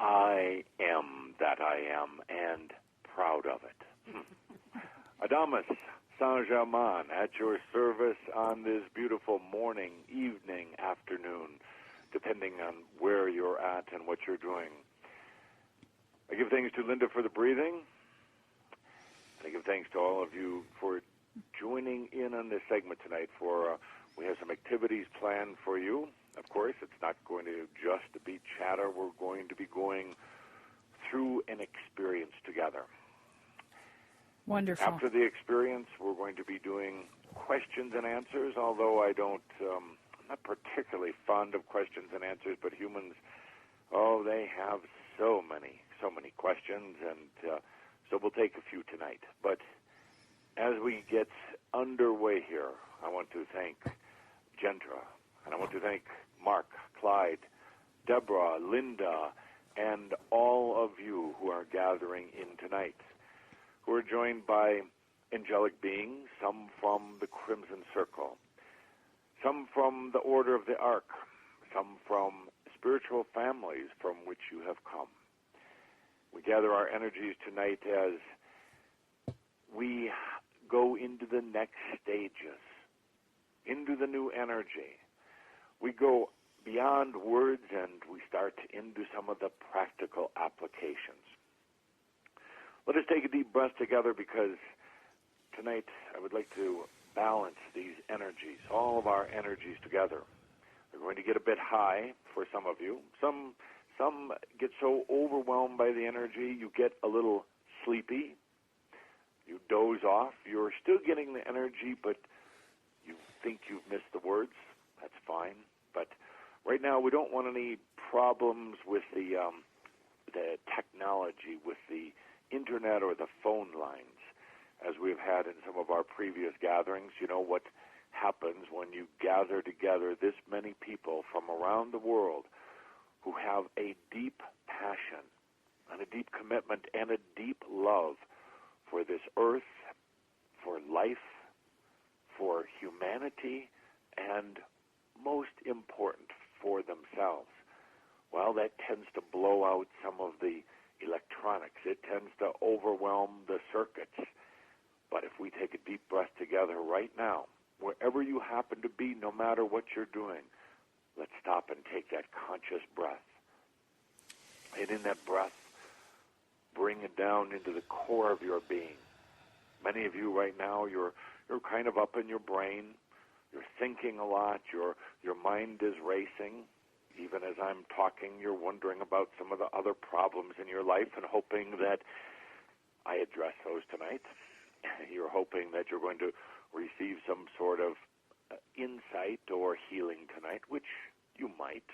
I am that I am, and proud of it. Адамуса Сен-Жермена at your service on this beautiful morning, evening, afternoon, depending on where you're at and what you're doing. I give thanks to Linda for the breathing, and I give thanks to all of you for joining in on this segment tonight. We have some activities planned for you. Of course, it's not going to just be chatter. We're going to be going through an experience together. Wonderful. After the experience, we're going to be doing questions and answers, although I'm not particularly fond of questions and answers, but humans, they have so many questions, and so we'll take a few tonight. But as we get underway here, I want to thank Gendra, and I want to thank Mark, Clyde, Deborah, Linda, and all of you who are gathering in tonight, who are joined by angelic beings, some from the Crimson Circle, some from the Order of the Ark, some from spiritual families from which you have come. We gather our energies tonight as we go into the next stages, into the new energy. We go beyond words and we start into some of the practical applications. Let us take a deep breath together, because tonight I would like to balance these energies, all of our energies together. They're going to get a bit high for some of you. Some get so overwhelmed by the energy you get a little sleepy. You doze off. You're still getting the energy, but you think you've missed the words. That's fine. But right now we don't want any problems with the technology, with the internet or the phone lines, as we've had in some of our previous gatherings. You know what happens when you gather together this many people from around the world who have a deep passion and a deep commitment and a deep love for this earth, for life, for humanity, and most important, for themselves. Well, that tends to blow out some of the electronics. It tends to overwhelm the circuits. But if we take a deep breath together right now, wherever you happen to be, no matter what you're doing, let's stop and take that conscious breath. And in that breath, bring it down into the core of your being. Many of you right now, you're kind of up in your brain. You're thinking a lot. Your mind is racing. Even as I'm talking, you're wondering about some of the other problems in your life and hoping that I address those tonight. You're hoping that you're going to receive some sort of insight or healing tonight, which you might.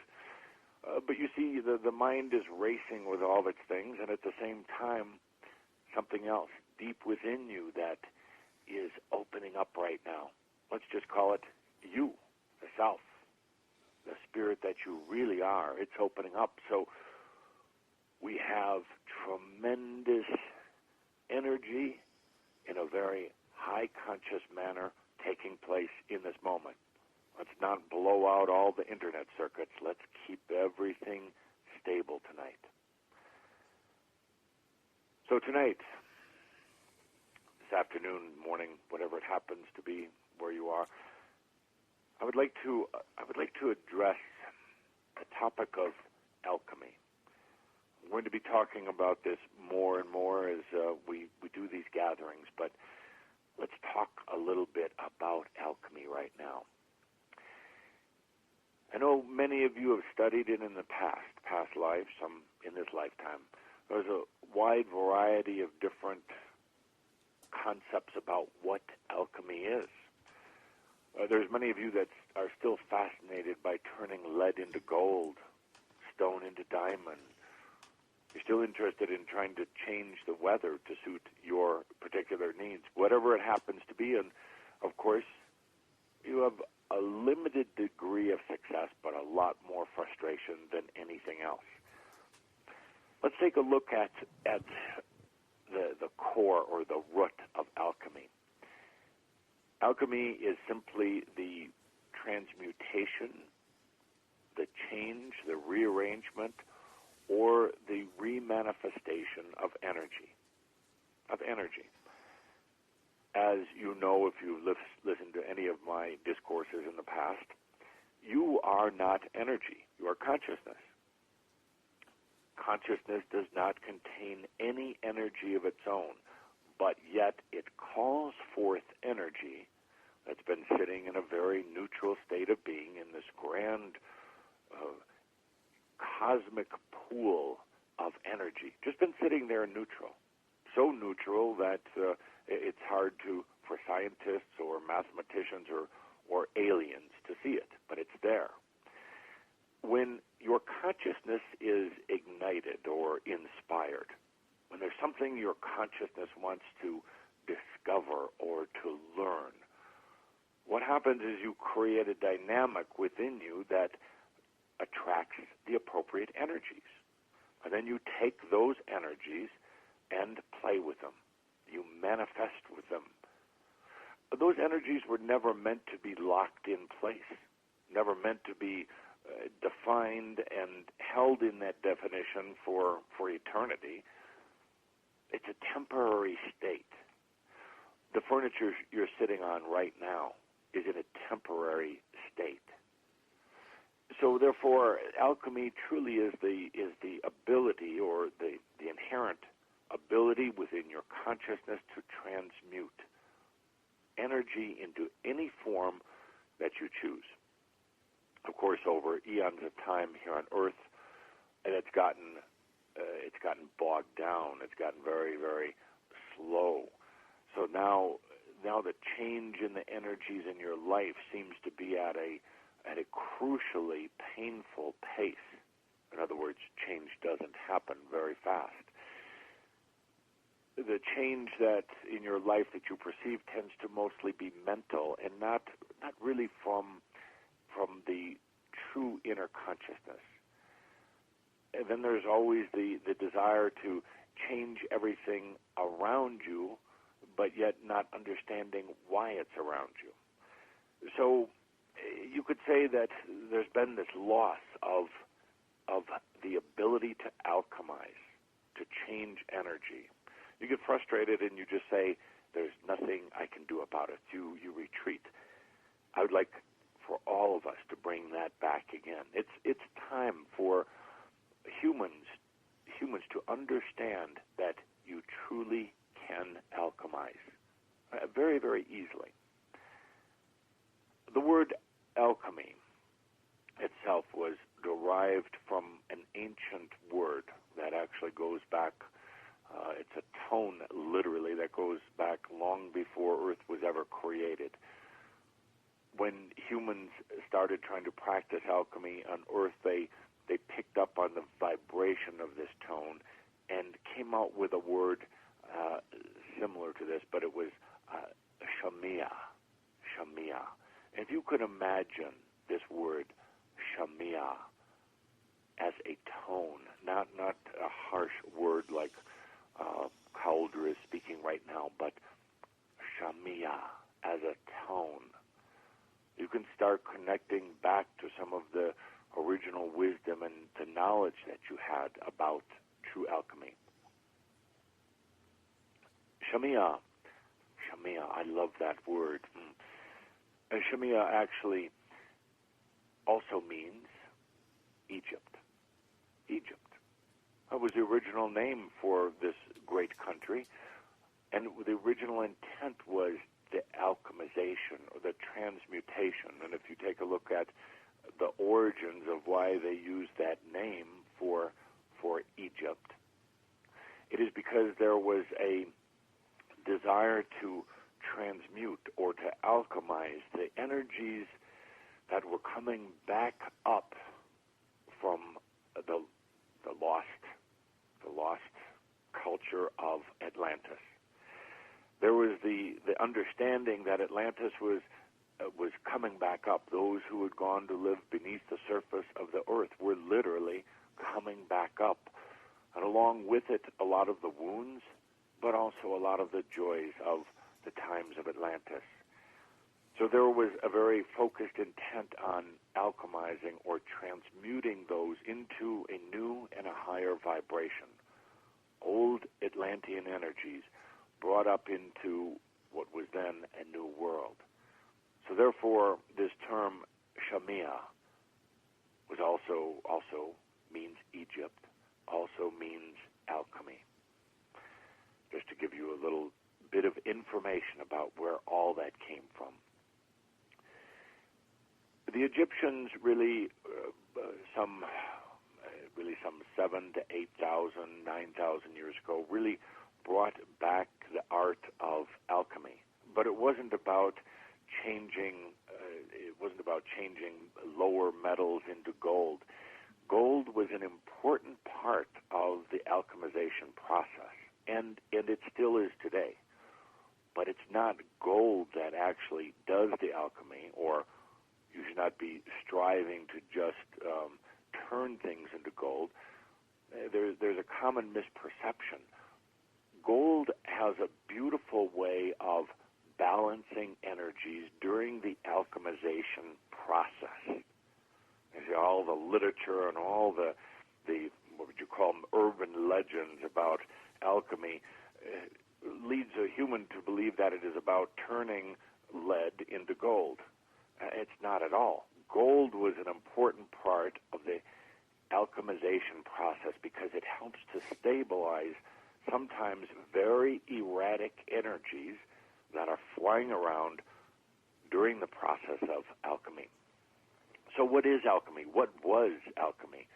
But you see, the mind is racing with all of its things, and at the same time, something else deep within you that is opening up right now. Let's just call it you, the self, the spirit that you really are. It's opening up. So we have tremendous energy in a very high conscious manner taking place in this moment. Let's not blow out all the internet circuits. Let's keep everything stable tonight. So tonight, this afternoon, morning, whatever it happens to be where you are, I would like to address the topic of alchemy. I'm going to be talking about this more and more as we do these gatherings, but let's talk a little bit about alchemy right now. I know many of you have studied it in the past lives, some in this lifetime. There's a wide variety of different concepts about what alchemy is. There's many of you that are still fascinated by turning lead into gold, stone into diamond. You're still interested in trying to change the weather to suit your particular needs, whatever it happens to be. And, of course, you have a limited degree of success, but a lot more frustration than anything else. Let's take a look at the core or the root of alchemy. Alchemy is simply the transmutation, the change, the rearrangement, or the remanifestation of energy. Of energy. As you know, if you've listened to any of my discourses in the past, you are not energy. You are consciousness. Consciousness does not contain any energy of its own, but yet it calls forth energy that's been sitting in a very neutral state of being in this grand cosmic pool of energy. Just been sitting there neutral. So neutral that it's hard for scientists or mathematicians or aliens to see it, but it's there. When your consciousness is ignited or inspired, when there's something your consciousness wants to discover or to learn, what happens is you create a dynamic within you that attracts the appropriate energies. And then you take those energies and play with them. You manifest with them. Those energies were never meant to be locked in place, never meant to be defined and held in that definition for eternity. It's a temporary state. The furniture you're sitting on right now is in a temporary state. So therefore, alchemy truly is the ability or the inherent ability within your consciousness to transmute energy into any form that you choose. Of course, over eons of time here on Earth, and it's gotten bogged down. It's gotten very, very slow. So now the change in the energies in your life seems to be at a crucially painful pace. In other words, change doesn't happen very fast. The change that in your life that you perceive tends to mostly be mental and not really from the true inner consciousness. And then there's always the desire to change everything around you, but yet not understanding why it's around you. So you could say that there's been this loss of the ability to alchemize, to change energy. You get frustrated and you just say, there's nothing I can do about it. You retreat. I would like for all of us to bring that back again. It's time for humans to understand that you truly can alchemize very, very easily. The word alchemy itself was derived from an ancient word that actually goes back, it's a tone literally that goes back long before Earth was ever created. When humans started trying to practice alchemy on Earth, they picked up on the vibration of this tone and came out with a word similar to this, but it was Shamia. Shamia. And if you could imagine this word, Shamia, as a tone, not a harsh word like Calder is speaking right now, but Shamiya as a tone. You can start connecting back to some of the original wisdom and the knowledge that you had about true alchemy. Shamiya, I love that word. And Shamiya actually also means Egypt. Egypt. That was the original name for this great country, and the original intent was the alchemization or the transmutation. And if you take a look at the origins of why they use that name for Egypt, it is because there was a desire to transmute or to alchemize the energies that were coming back up from the lost culture of Atlantis. There was the understanding that Atlantis was coming back up. Those who had gone to live beneath the surface of the earth were literally coming back up. And along with it, a lot of the wounds, but also a lot of the joys of the times of Atlantis. So there was a very focused intent on alchemizing or transmuting those into a new and a higher vibration. Old Atlantean energies brought up into what was then a new world. So therefore, this term Chemia was also means Egypt, also means alchemy. Just to give you a little bit of information about where all that came from. The Egyptians really, some 7,000 to 8,000, 9,000 years ago, really brought back the art of alchemy. But it wasn't about changing. Lower metals into gold. Gold was an important part of the alchemization process, and it still is today. But it's not gold that actually does the alchemy, or you should not be striving to just turn things into gold. There's a common misperception. Gold has a beautiful way of balancing energies during the alchemization process. You see, all the literature and all the what would you call them, urban legends about alchemy leads a human to believe that it is about turning lead into gold. It's not at all. Gold was an important part of the alchemization process because it helps to stabilize sometimes very erratic energies that are flying around during the process of alchemy. So what is alchemy? What was alchemy?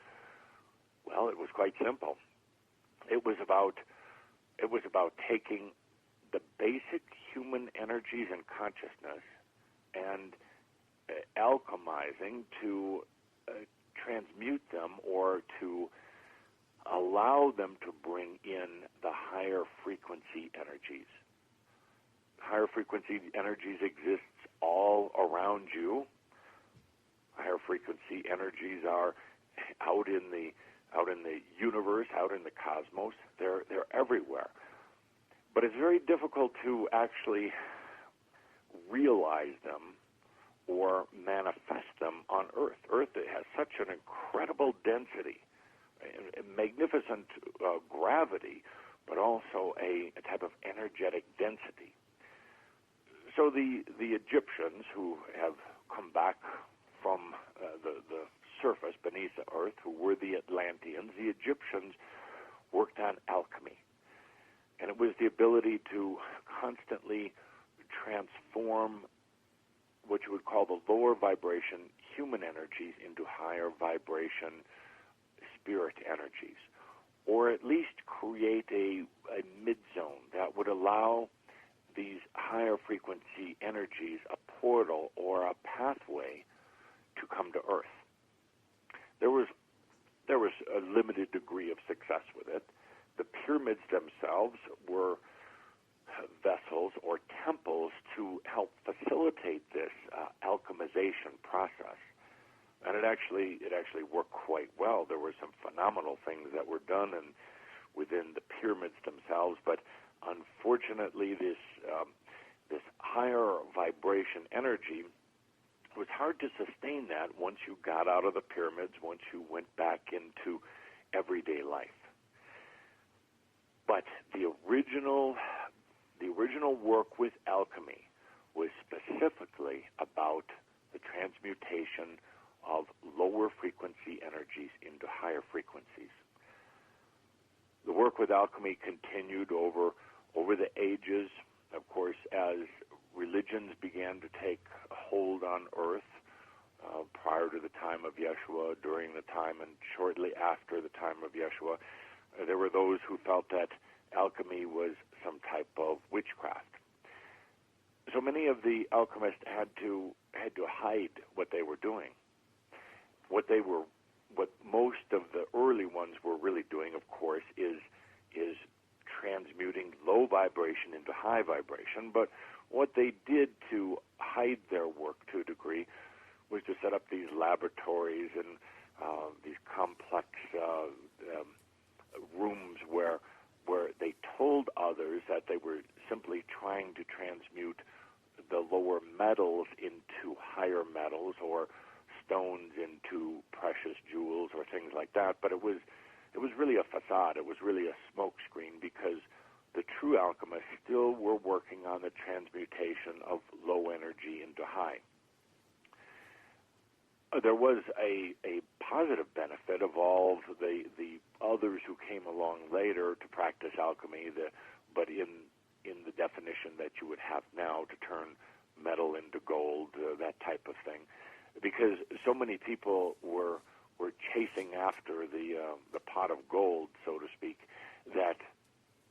Well, it was quite simple. It was about taking the basic human energies and consciousness and alchemizing to transmute them or to allow them to bring in the higher frequency energies. Higher frequency energies exist all around you. Higher frequency energies are out in the universe, out in the cosmos. They're everywhere. But it's very difficult to actually realize them or manifest them on Earth. Earth has such an incredible density, a magnificent gravity, but also a type of energetic density. So the Egyptians, who have come back from the surface beneath the earth, who were the Atlanteans, the Egyptians worked on alchemy. And it was the ability to constantly transform what you would call the lower vibration human energies into higher vibration spirit energies, or at least create a mid-zone that would allow these higher frequency energies a portal or a pathway to come to Earth. There was a limited degree of success with it. The pyramids themselves were vessels or temples to help facilitate this alchemization process, and it actually worked quite well. There were some phenomenal things that were done within the pyramids themselves, but unfortunately, this higher vibration energy, it was hard to sustain that once you got out of the pyramids, once you went back into everyday life. But the original work with alchemy was specifically about the transmutation of lower frequency energies into higher frequencies. The work with alchemy continued over the ages, of course, as religions began to take hold on earth prior to the time of Yeshua, during the time, and shortly after the time of Yeshua. There were those who felt that alchemy was some type of witchcraft. So many of the alchemists had to hide what they were doing. What most of the early ones were really doing, of course, is transmuting low vibration into high vibration. But what they did to hide their work to a degree was to set up these laboratories and these complex rooms where they told others that they were simply trying to transmute the lower metals into higher metals or stones into precious jewels or things like that, but it was really a facade. It was really a smokescreen, because the true alchemists still were working on the transmutation of low energy into high. There was a positive benefit of all the others who came along later to practice alchemy, but in the definition that you would have now, to turn metal into gold, that type of thing, because so many people were chasing after the pot of gold, so to speak, that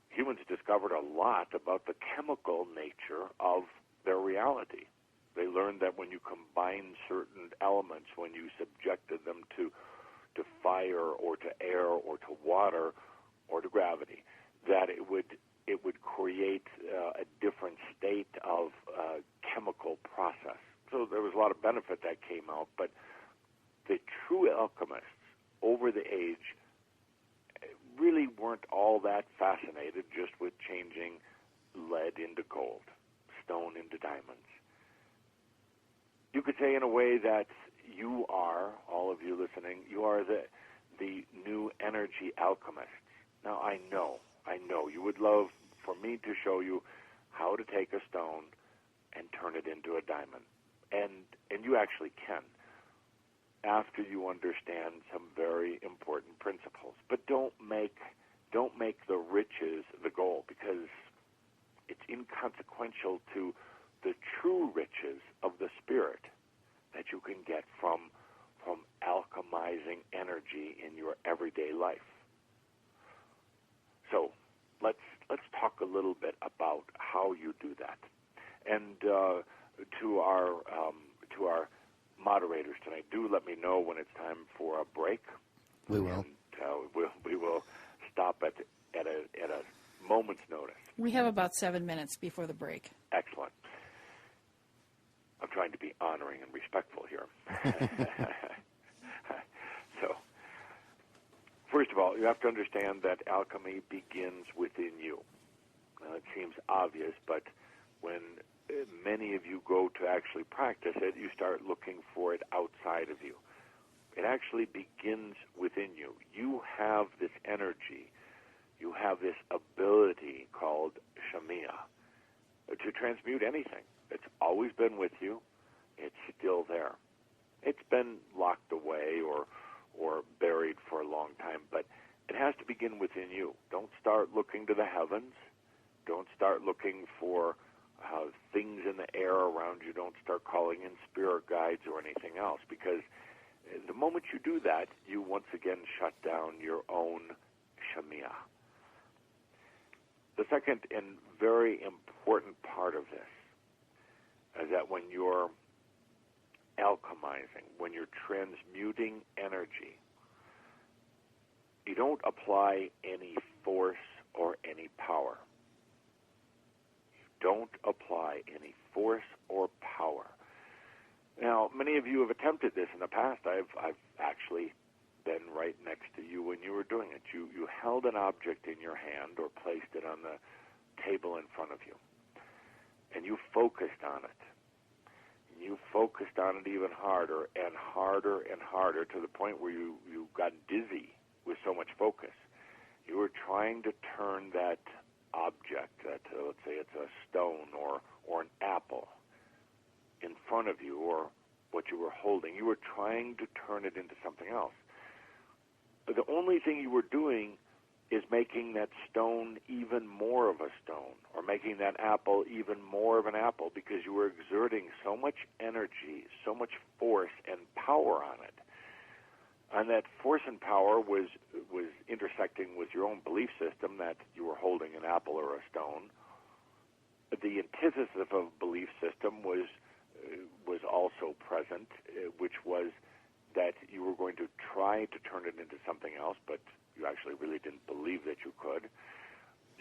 humans discovered a lot about the chemical nature of their reality. They learned that when you combine certain elements, when you subjected them to fire or to air or to water or to gravity, that it would create a different state of chemical process. So there was a lot of benefit that came out, but the true alchemists over the age really weren't all that fascinated just with changing lead into gold, stone into diamonds. You could say in a way that you are, all of you listening, you are the new energy alchemists. Now, I know, you would love for me to show you how to take a stone and turn it into a diamond. And you actually can, after you understand some very important principles. But don't make the riches the goal, because it's inconsequential to the true riches of the spirit that you can get from alchemizing energy in your everyday life. So let's talk a little bit about how you do that. And to our moderators tonight, do let me know when it's time for a break. We will. And, we will stop at a moment's notice. We have about 7 minutes before the break. Excellent. I'm trying to be honoring and respectful here. So, first of all, you have to understand that alchemy begins within you. It seems obvious, but when many of you go to actually practice it, you start looking for it outside of you. It actually begins within you. You have this energy. You have this ability called Chemia to transmute anything. It's always been with you. It's still there. It's been locked away or buried for a long time, but it has to begin within you. Don't start looking to the heavens. Don't start looking for things in the air around you. Don't start calling in spirit guides or anything else, because the moment you do that, you once again shut down your own Chemia. The second and very important part of this is that when you're alchemizing, when you're transmuting energy, you don't apply any force or any power. You don't apply any force or power. Now, many of you have attempted this in the past. I've actually been right next to you when you were doing it. You held an object in your hand or placed it on the table in front of you, and you focused on it. You focused on it even harder and harder and harder, to the point where you got dizzy with so much focus. You were trying to turn that object, let's say it's a stone or an apple, in front of you, or what you were holding. You were trying to turn it into something else. But the only thing you were doing is making that stone even more of a stone, or making that apple even more of an apple, because you were exerting so much energy, so much force and power on it. And that force and power was intersecting with your own belief system that you were holding an apple or a stone. The antithesis of a belief system was also present, which was that you were going to try to turn it into something else, but you actually really didn't believe that you could.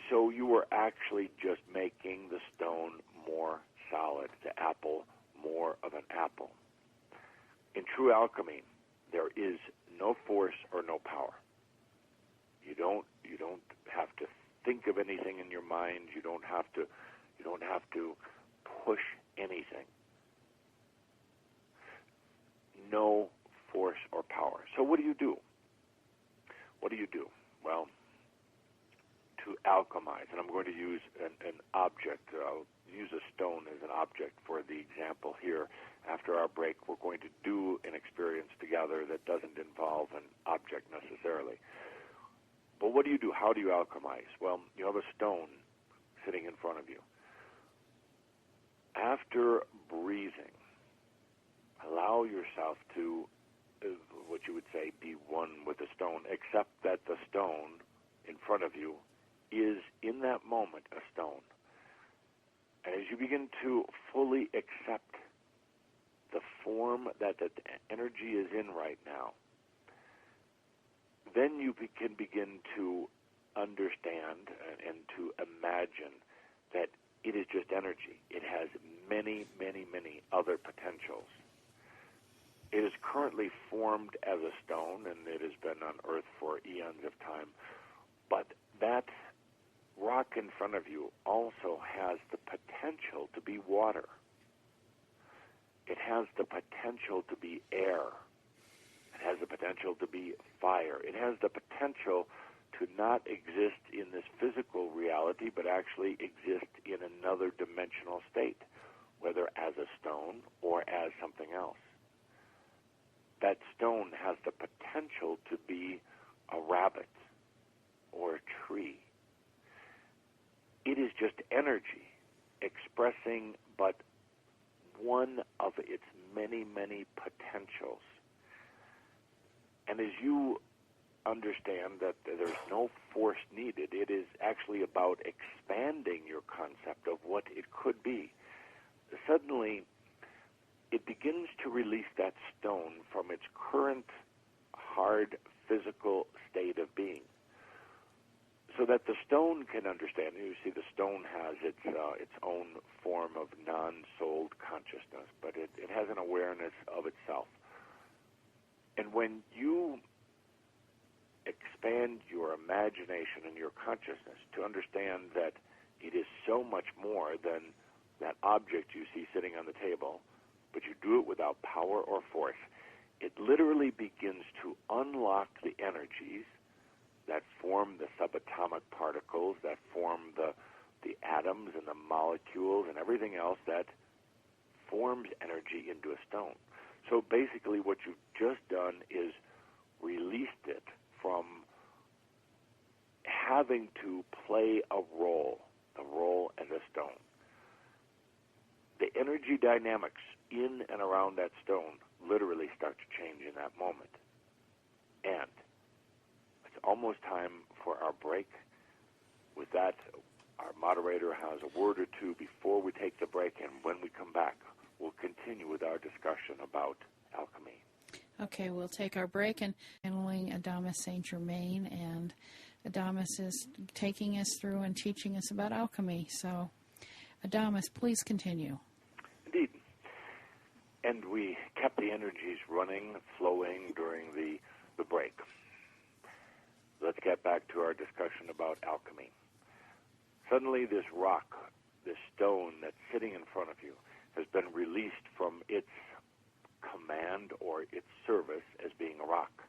So you were actually just making the stone more solid, the apple more of an apple. In true alchemy, there is no force or no power. You don't have to think of anything in your mind. You don't have to push anything. no force or power. So what do you do? What do you do? Well, to alchemize, and I'm going to use an object. I'll use a stone as an object for the example here. After our break, we're going to do an experience together that doesn't involve an object necessarily. But what do you do? How do you alchemize? Well, you have a stone sitting in front of you. After breathing, allow yourself to, what you would say, be one with the stone, except that the stone in front of you is, in that moment, a stone. And as you begin to fully accept the form that the energy is in right now, then you can begin to understand and to imagine that it is just energy. It has many, many, many other potentials. It is currently formed as a stone, and it has been on Earth for eons of time. But that rock in front of you also has the potential to be water. It has the potential to be air. It has the potential to be fire. It has the potential to not exist in this physical reality, but actually exist in another dimensional state, whether as a stone or as something else. That stone has the potential to be a rabbit or a tree. It is just energy expressing but one of its many, many potentials. And as you understand that there's no force needed, it is actually about expanding your concept of what it could be. Suddenly, it begins to release that stone from its current hard physical state of being, so that the stone can understand. You see, the stone has its own form of non-souled consciousness, but it has an awareness of itself. And when you expand your imagination and your consciousness to understand that it is so much more than that object you see sitting on the table, but you do it without power or force, it literally begins to unlock the energies that form the subatomic particles, that form the atoms and the molecules and everything else that forms energy into a stone. So basically what you've just done is released it from having to play a role, the role as a stone. The energy dynamics in and around that stone literally start to change in that moment. And it's almost time for our break. With that, our moderator has a word or two before we take the break, and when we come back, we'll continue with our discussion about alchemy. Okay, we'll take our break and channeling Адамуса Сен-Жермена, and Adamus is taking us through and teaching us about alchemy. So, Adamus, please continue. Indeed. And we kept the energies running, flowing during the break. Let's get back to our discussion about alchemy. Suddenly this rock, this stone that's sitting in front of you, has been released from its command or its service as being a rock.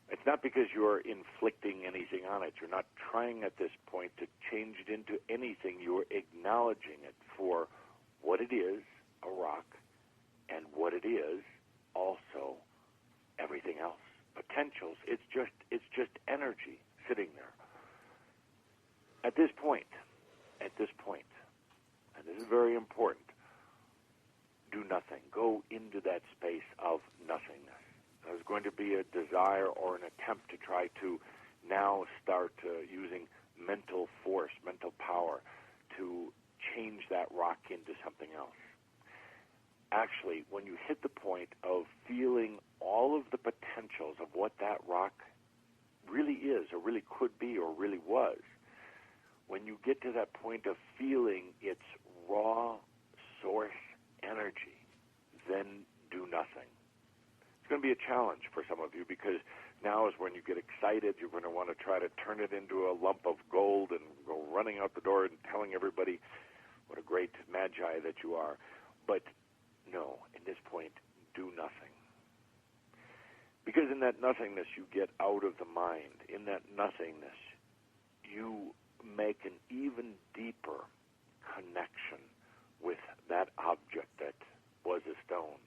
It's not because you're inflicting anything on it. You're not trying at this point to change it into anything. You're acknowledging it for what it is, a rock, and what it is, also everything else. Potentials. It's just energy sitting there. At this point, and this is very important, do nothing. Go into that space of nothingness. There's going to be a desire or an attempt to try to now start using mental force, mental power to change that rock into something else. Actually, when you hit the point of feeling all of the potentials of what that rock really is or really could be or really was, when you get to that point of feeling its raw source energy, then do nothing. It's going to be a challenge for some of you, because now is when you get excited. You're going to want to try to turn it into a lump of gold and go running out the door and telling everybody what a great magi that you are. But no, at this point, do nothing. Because in that nothingness, you get out of the mind. In that nothingness, you make an even deeper connection with that object that was a stone.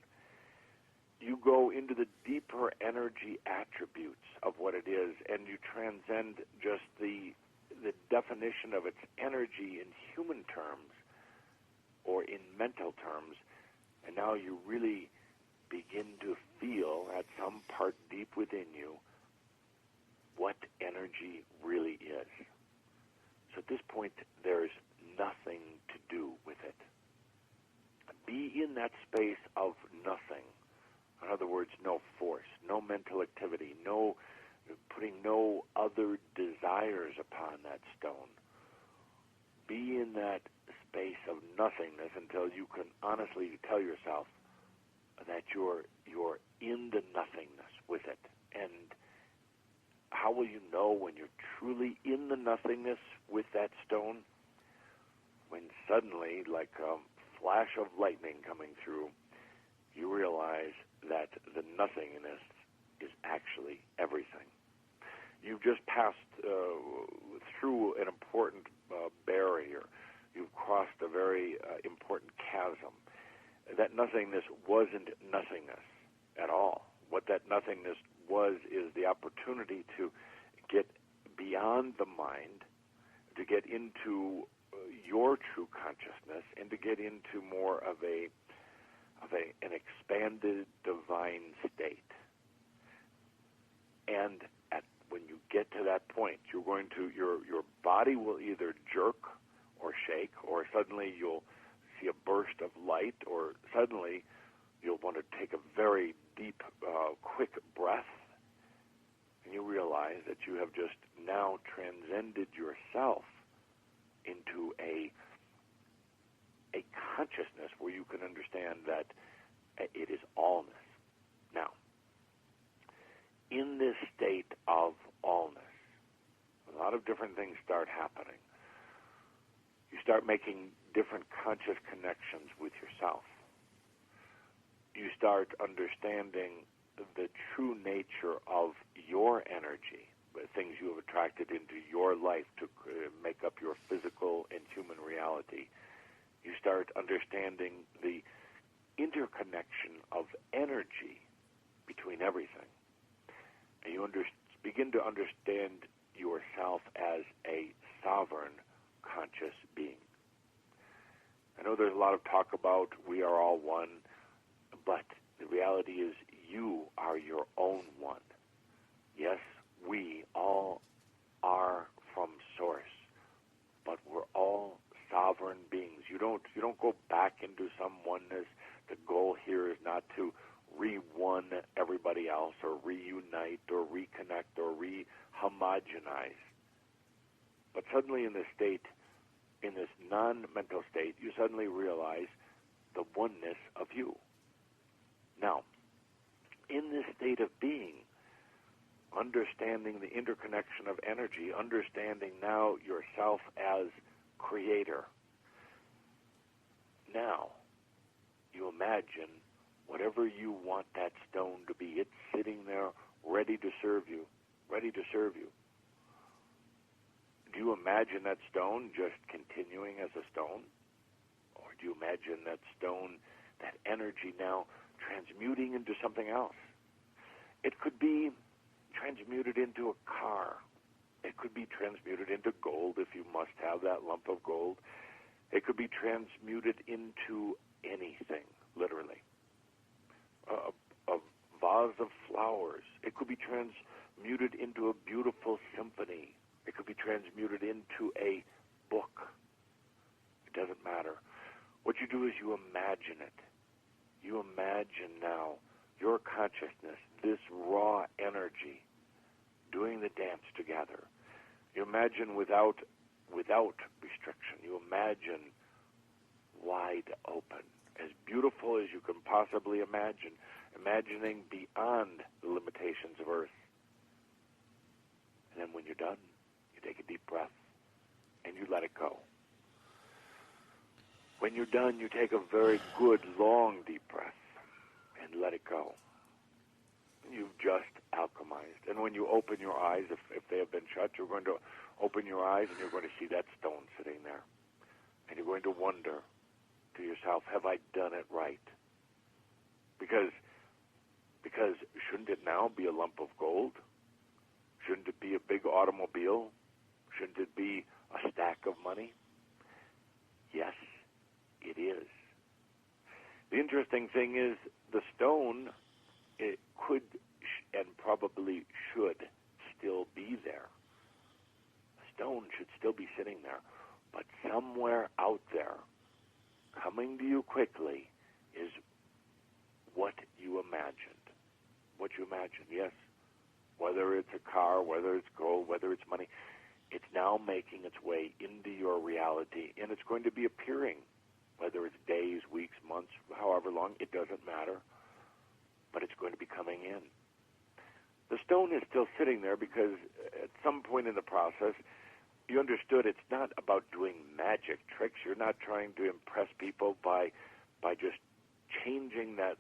You go into the deeper energy attributes of what it is, and you transcend just the definition of its energy in human terms or in mental terms, and now you really begin to feel at some part deep within you what energy really is. So at this point, there's nothing to do with it. Be in that space of nothing. In other words, no force, no mental activity, putting no other desires upon that stone. Be in that space of nothingness until you can honestly tell yourself that you're in the nothingness with it. And how will you know when you're truly in the nothingness with that stone? When suddenly, like a flash of lightning coming through, you realize that the nothingness is actually everything. You've just passed through an important barrier. You've crossed a very important chasm. That nothingness wasn't nothingness at all. What that nothingness was is the opportunity to get beyond the mind, to get into your true consciousness, and to get into more of an expanded divine state. And when you get to that point, your body will either jerk or shake, or suddenly you'll see a burst of light, or suddenly you'll want to take a very deep, quick breath, and you realize that you have just now transcended yourself into a consciousness where you can understand that it is allness. Now, in this state of allness, a lot of different things start happening. You start making different conscious connections with yourself. You start understanding the true nature of your energy, the things you have attracted into your life to make up your physical and human reality. You start understanding the interconnection of energy between everything. And you begin to understand yourself as a sovereign conscious being. I know there's a lot of talk about we are all one, but the reality is you are your own one. Yes, we all are from source, but we're all sovereign beings. You don't go back into some oneness. The goal here is not to re-one everybody else or reunite or reconnect or re-homogenize. But suddenly in this state, in this non-mental state, you suddenly realize the oneness of you. Now, in this state of being, understanding the interconnection of energy, understanding now yourself as creator, now you imagine whatever you want that stone to be. It's sitting there ready to serve you, ready to serve you. Do you imagine that stone just continuing as a stone? Or do you imagine that stone, that energy now transmuting into something else? It could be transmuted into a car. It could be transmuted into gold if you must have that lump of gold. It could be transmuted into anything, literally. A vase of flowers. It could be transmuted into a beautiful symphony. It could be transmuted into a book. It doesn't matter. What you do is you imagine it. You imagine now your consciousness, this raw energy, doing the dance together. You imagine without restriction. You imagine wide open, as beautiful as you can possibly imagine, imagining beyond the limitations of Earth. And then when you're done, you take a deep breath and you let it go. When you're done, you take a very good, long, deep breath. And and let it go. You've just alchemized. And when you open your eyes, if they have been shut, you're going to open your eyes and you're going to see that stone sitting there. And you're going to wonder to yourself, have I done it right? Because shouldn't it now be a lump of gold? Shouldn't it be a big automobile? Shouldn't it be a stack of money? Yes, it is. The interesting thing is the stone, it could and probably should still be there. The stone should still be sitting there. But somewhere out there, coming to you quickly, is what you imagined. What you imagined, yes. Whether it's a car, whether it's gold, whether it's money, it's now making its way into your reality, and it's going to be appearing, whether it's days, weeks, months, however long, it doesn't matter, but it's going to be coming in. The stone is still sitting there because at some point in the process, you understood it's not about doing magic tricks. You're not trying to impress people by just changing that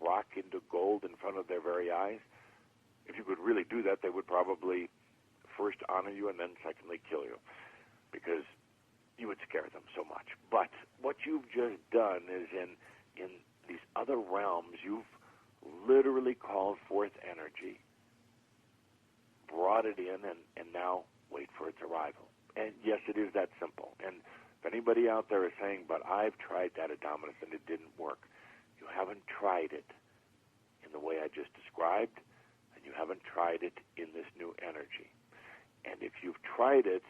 rock into gold in front of their very eyes. If you could really do that, they would probably first honor you and then secondly kill you, because you would scare them so much. But what you've just done is in these other realms, you've literally called forth energy, brought it in, and now wait for its arrival. And yes, it is that simple. And if anybody out there is saying, but I've tried that Adamus and it didn't work, you haven't tried it in the way I just described, and you haven't tried it in this new energy. And if you've tried it,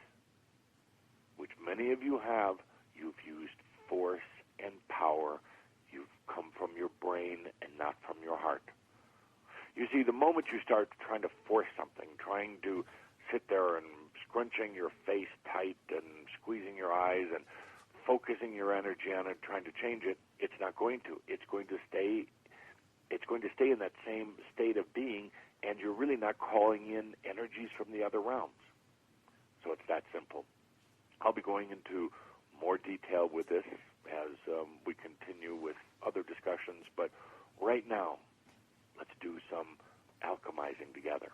which many of you have, you've used force and power. You've come from your brain and not from your heart. You see, the moment you start trying to force something, trying to sit there and scrunching your face tight and squeezing your eyes and focusing your energy on it, trying to change it, it's not going to. It's going to stay in that same state of being, and you're really not calling in energies from the other realms. So it's that simple. I'll be going into more detail with this as we continue with other discussions, but right now, let's do some alchemizing together.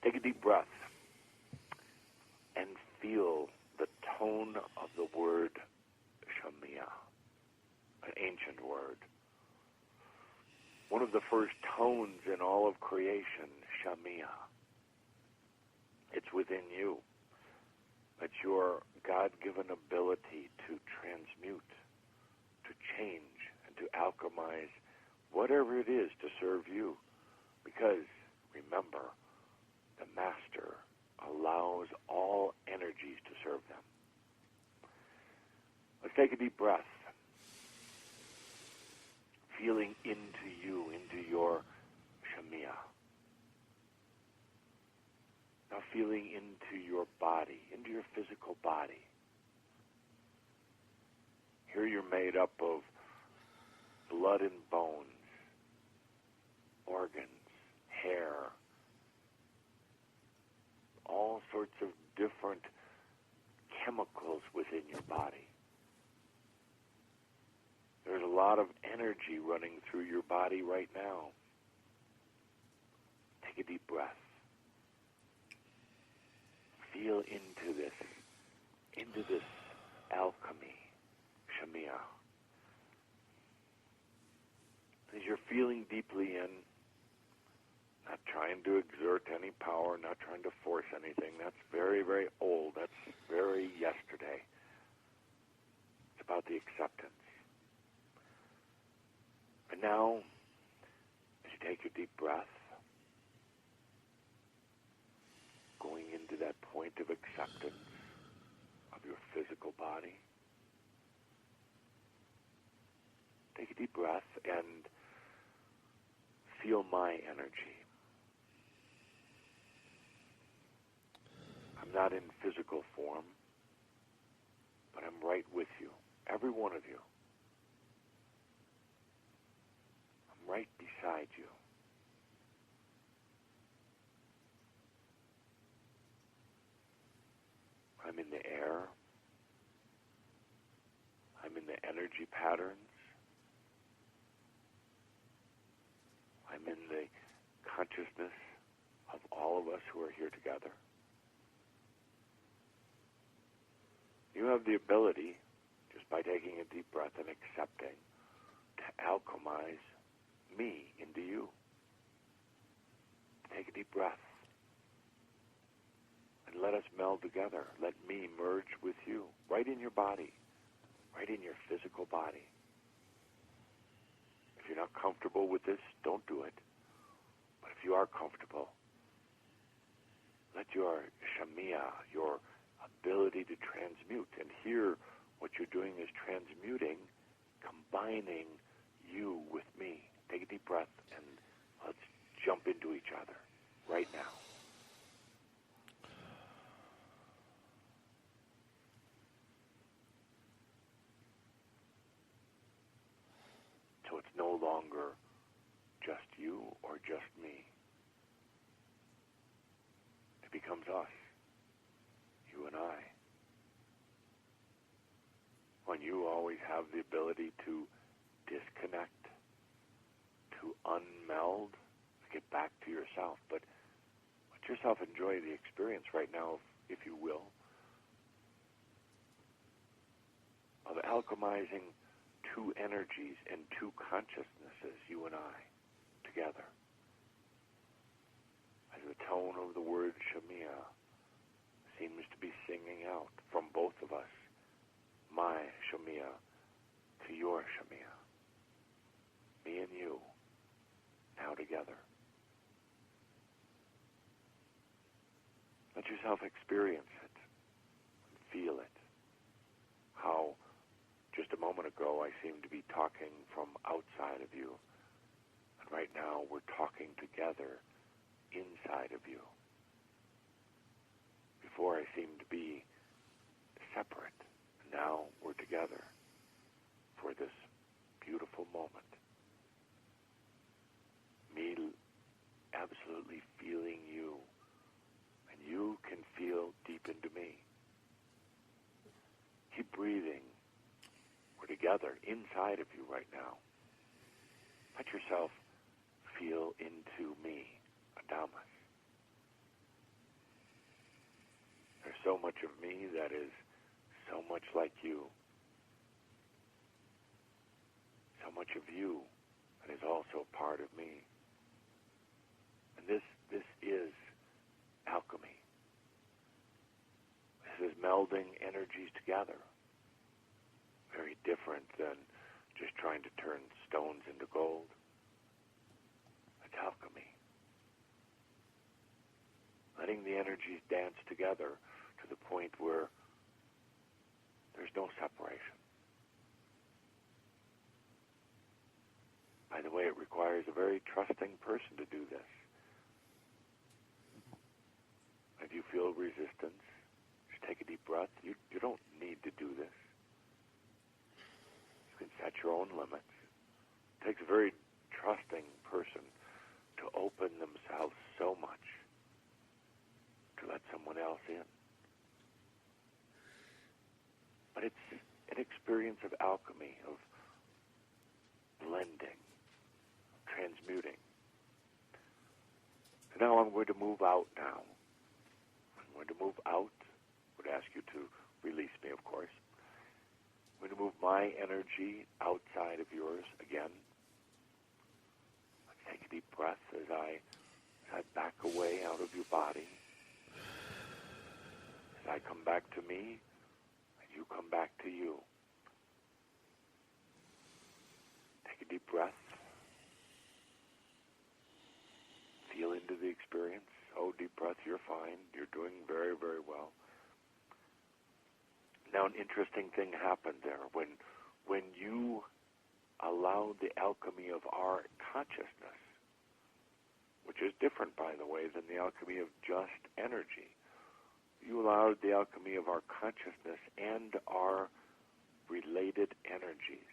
Take a deep breath and feel the tone of the word Chemia, an ancient word. One of the first tones in all of creation, Shamiya. It's within you. It's your God-given ability to transmute, to change, and to alchemize whatever it is to serve you. Because, remember, the Master allows all energies to serve them. Let's take a deep breath. Feeling into you, into your Shamiya. Now feeling into your body, into your physical body. Here you're made up of blood and bones, organs, hair, all sorts of different chemicals within your body. There's a lot of energy running through your body right now. Take a deep breath. Feel into this alchemy, Shamiya. As you're feeling deeply in, not trying to exert any power, not trying to force anything. That's very, very old. That's very yesterday. It's about the acceptance. And now, as you take a deep breath, going into that point of acceptance of your physical body, take a deep breath and feel my energy. I'm not in physical form, but I'm right with you, every one of you. I'm right beside you. I'm in the air. I'm in the energy patterns. consciousness of all of us who are here together. You have the ability, just by taking a deep breath and accepting, to alchemize me into you. Take a deep breath and let us meld together. Let me merge with you, right in your body, right in your physical body. If you're not comfortable with this, don't do it. But if you are comfortable, let your Chemia, your ability to transmute, and here what you're doing is transmuting, combining you with me. Take a deep breath and let's jump into each other right now. So it's no longer just you or just me. It becomes us, you and I. When you always have the ability to disconnect, to unmeld, to get back to yourself, but let yourself enjoy the experience right now, if you will, of alchemizing two energies and two consciousnesses, you and I, together. As the tone of the word Shemia seems to be singing out from both of us, my Shemia to your Shemia, me and you, now together. Let yourself experience it, feel it, how just a moment ago I seemed to be talking from outside of you, and right now we're talking together inside of you. Before I seemed to be separate, and now we're together for this beautiful moment. Me absolutely feeling you, and you can feel deep into me. Keep breathing. We're together inside of you right now. Let yourself feel into me, Adamus. There's so much of me that is so much like you. So much of you that is also part of me. And this is alchemy. This is melding energies together. Very different than just trying to turn stones into gold. It's alchemy. Letting the energies dance together to the point where there's no separation. By the way, it requires a very trusting person to do this. If you feel resistance, just take a deep breath. You don't need to do this. You can set your own limits. It takes a very trusting person to open themselves so much to let someone else in. But it's an experience of alchemy, of blending, transmuting. So now I'm going to move out now. I'm going to move out. I would ask you to release me, of course. I'm going to move my energy outside of yours again. Let's take a deep breath as I back away out of your body. As I come back to me, and you come back to you. Take a deep breath. Feel into the experience. Oh, deep breath, you're fine. You're doing very, very well. Now, an interesting thing happened there. When you allowed the alchemy of our consciousness, which is different, by the way, than the alchemy of just energy, you allowed the alchemy of our consciousness and our related energies.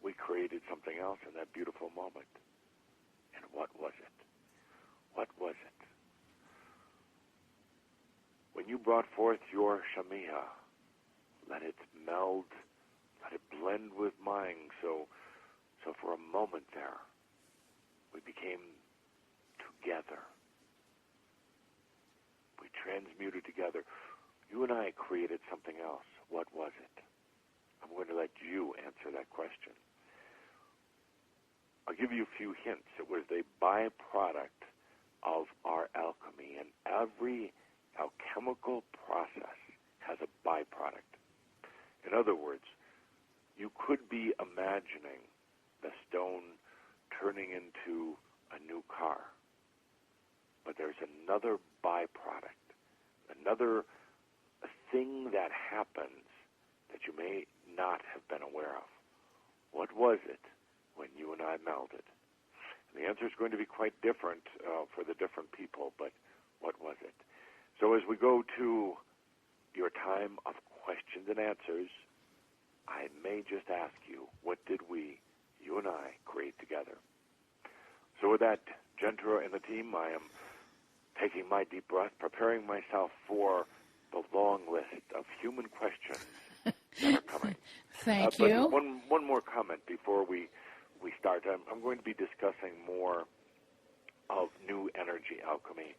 We created something else in that beautiful moment. And what was it? What was it? When you brought forth your Shemia, let it meld, let it blend with mine. So for a moment there, we became two together. We transmuted together. You and I created something else. What was it? I'm going to let you answer that question. I'll give you a few hints. It was a byproduct of our alchemy, and every alchemical process has a byproduct. In other words, you could be imagining the stone turning into a new car, but there's another byproduct, another thing that happens that you may not have been aware of. What was it when you and I melded? And the answer is going to be quite different for the different people, but what was it? So as we go to your time of questions and answers, I may just ask you, what did we, you and I, create together? So with that, Gentra and the team, I am taking my deep breath, preparing myself for the long list of human questions that are coming. Thank you. But one more comment before we start. I'm going to be discussing more of new energy alchemy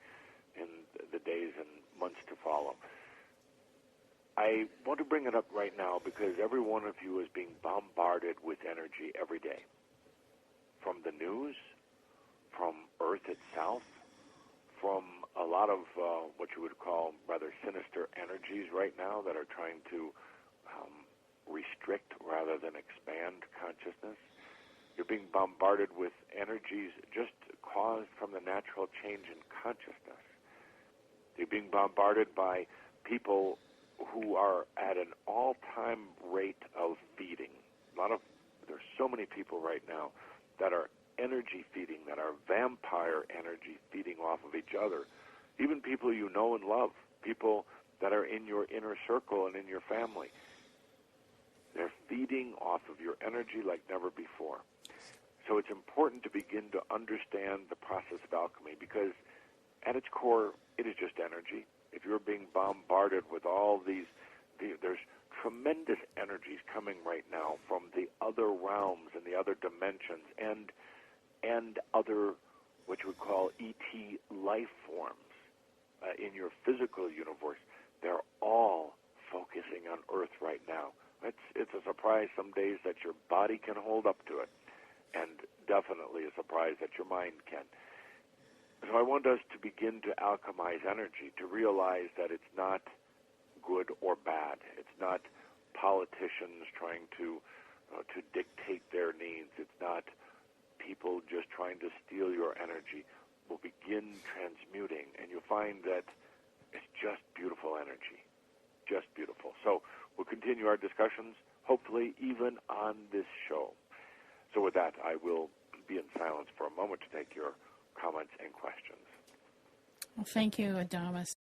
in the days and months to follow. I want to bring it up right now because every one of you is being bombarded with energy every day. From the news, from Earth itself, from a lot of what you would call rather sinister energies right now that are trying to restrict rather than expand consciousness. You're being bombarded with energies just caused from the natural change in consciousness. You're being bombarded by people who are at an all-time rate of feeding. There's so many people right now that are energy feeding, that are vampire energy feeding off of each other. Even people you know and love, people that are in your inner circle and in your family. They're feeding off of your energy like never before. So it's important to begin to understand the process of alchemy because at its core, it is just energy. If you're being bombarded with all there's tremendous energies coming right now from the other realms and the other dimensions and other, what you would call ET life forms in your physical universe. They're all focusing on Earth right now. It's a surprise some days that your body can hold up to it, and definitely a surprise that your mind can. So I want us to begin to alchemize energy, to realize that it's not good or bad. It's not politicians trying to dictate their needs. It's not people just trying to steal your energy. We'll begin transmuting, and you'll find that it's just beautiful energy, just beautiful. So we'll continue our discussions, hopefully even on this show. So with that, I will be in silence for a moment to take your comments and questions. Well, thank you, Adamus.